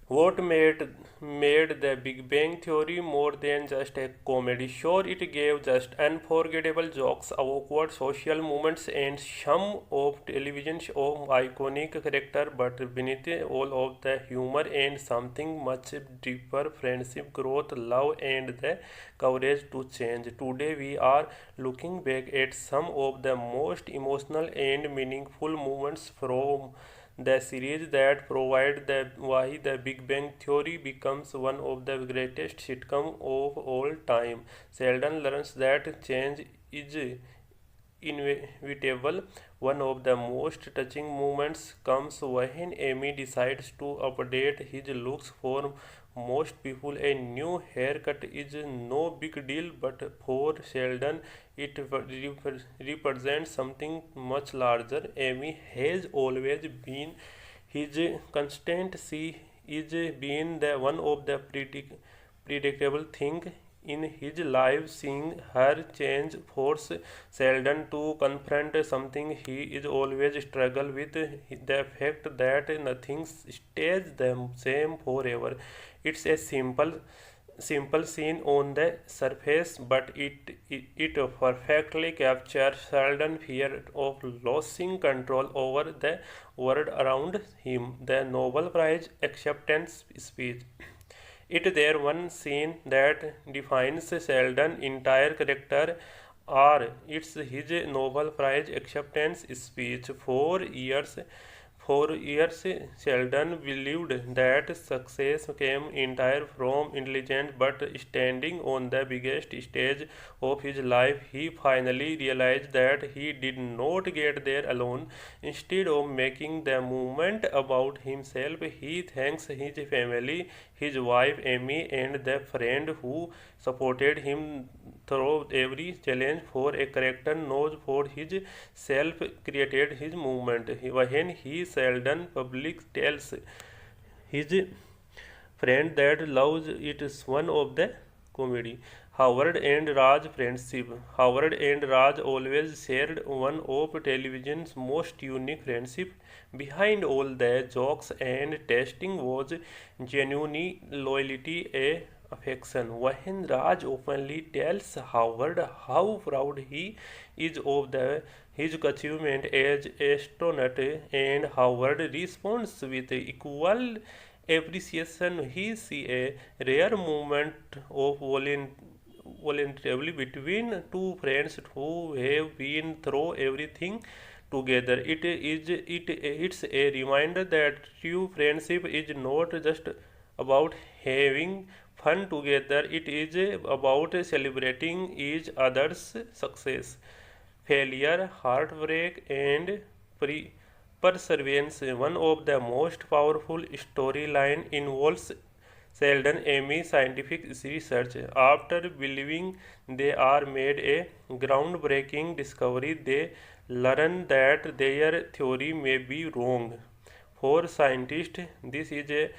What made the Big Bang Theory more than just a comedy? Sure, it gave just unforgettable jokes, awkward social moments, and some of television's own iconic character. But beneath all of the humor and something much deeper, friendship, growth, love, and the courage to change. Today, we are looking back at some of the most emotional and meaningful moments from the series that provide the why the Big Bang Theory becomes one of the greatest sitcom of all time. Sheldon learns that change is inevitable. One of the most touching moments comes when Amy decides to update his looks. For most people, a new haircut is no big deal, but for Sheldon, it represents something much larger. Amy has always been his constant. She is been the one of the predictable thing in his life. Seeing her change force Sheldon to confront something he is always struggle with, the fact that nothing stays the same forever. It's a simple scene on the surface, but it perfectly captures Sheldon's fear of losing control over the world around him. The Nobel Prize acceptance speech. It there one scene that defines Sheldon's entire character, or it's his Nobel Prize acceptance speech. For years, Sheldon believed that success came entire from intelligence, but standing on the biggest stage of his life, he finally realized that he did not get there alone. Instead of making the movement about himself, he thanks his family, his wife Amy, and the friend who supported him through every challenge. For a character knows for his self created his movement. When he Sheldon public tells his friend that loves it is one of the comedy. Howard and Raj friendship. Howard and Raj always shared one of television's most unique friendship. Behind all the jokes and testing was genuine loyalty, a affection. When Raj openly tells Howard how proud he is of his achievement as astronaut, and Howard responds with equal appreciation. He sees a rare moment of voluntarily between two friends who have been through everything together. It's a reminder that true friendship is not just about having fun together. It is about celebrating each other's success, failure, heartbreak, and perseverance. One of the most powerful storyline involves Sheldon Amy scientific research. After believing they are made a groundbreaking discovery, they learn that their theory may be wrong. For scientists, this is a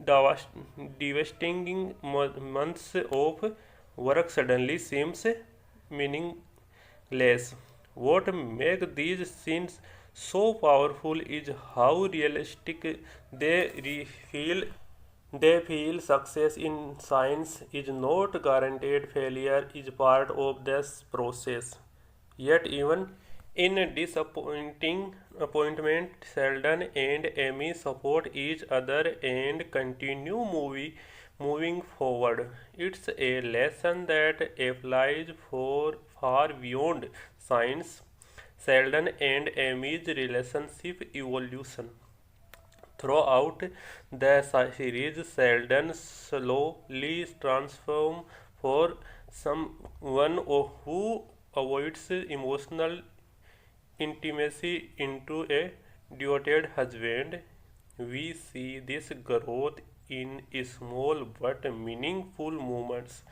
devastating. Months of work suddenly seems meaningless. What makes these scenes so powerful is how realistic feel. They feel. Success in science is not guaranteed, failure is part of this process. Yet, even in a disappointing appointment, Sheldon and Amy support each other and continue moving forward. It's a lesson that applies for far beyond science. Sheldon and Amy's relationship evolution. Throughout the series, Sheldon slowly transforms for someone who avoids emotional intimacy into a devoted husband. We see this growth in small but meaningful moments.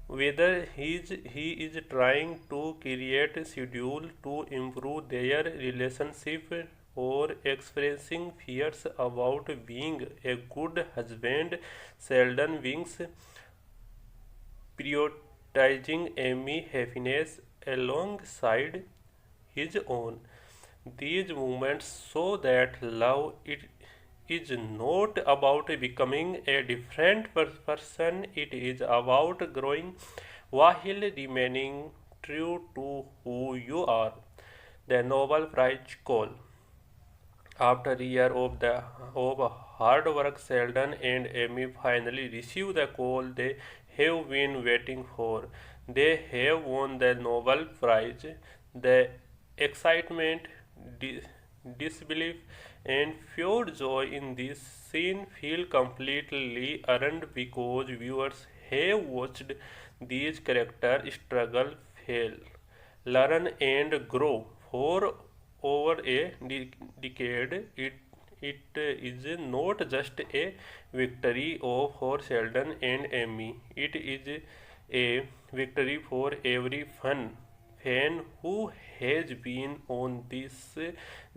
Whether he is trying to create a schedule to improve their relationship, or expressing fears about being a good husband, Sheldon wings prioritizing Amy's happiness alongside his own. These moments show that love is not about becoming a different person, it is about growing while remaining true to who you are. The Nobel Prize call. After a year of hard work, Sheldon and Amy finally receive the call they have been waiting for. They have won the Nobel Prize. The excitement, di- disbelief, and pure joy in this scene feel completely earned because viewers have watched these characters struggle, fail, learn, and grow for over a decade. It is not just a victory for Sheldon and Amy. It is a victory for every fan who has been on this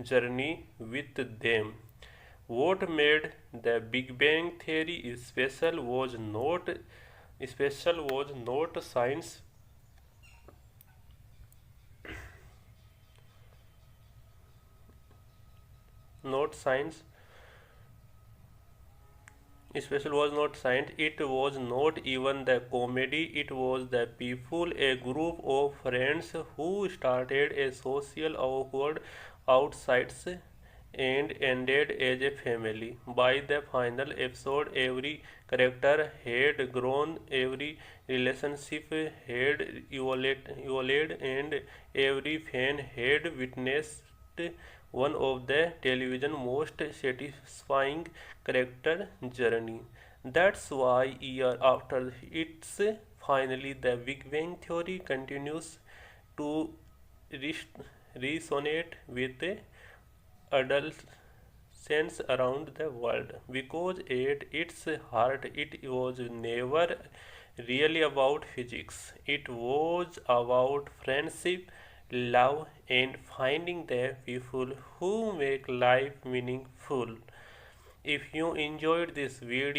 journey with them. What made the Big Bang Theory special was not science. Special was not science, it was not even the comedy, it was the people, a group of friends who started a social awkward outsides and ended as a family. By the final episode, every character had grown, every relationship had evolved, and every fan had witnessed one of the television most satisfying character journey. That's why year after it's finally the Big Bang Theory continues to resonate with adolescents around the world because at its heart it was never really about physics. It was about friendship, love, and finding the people who make life meaningful. If you enjoyed this video,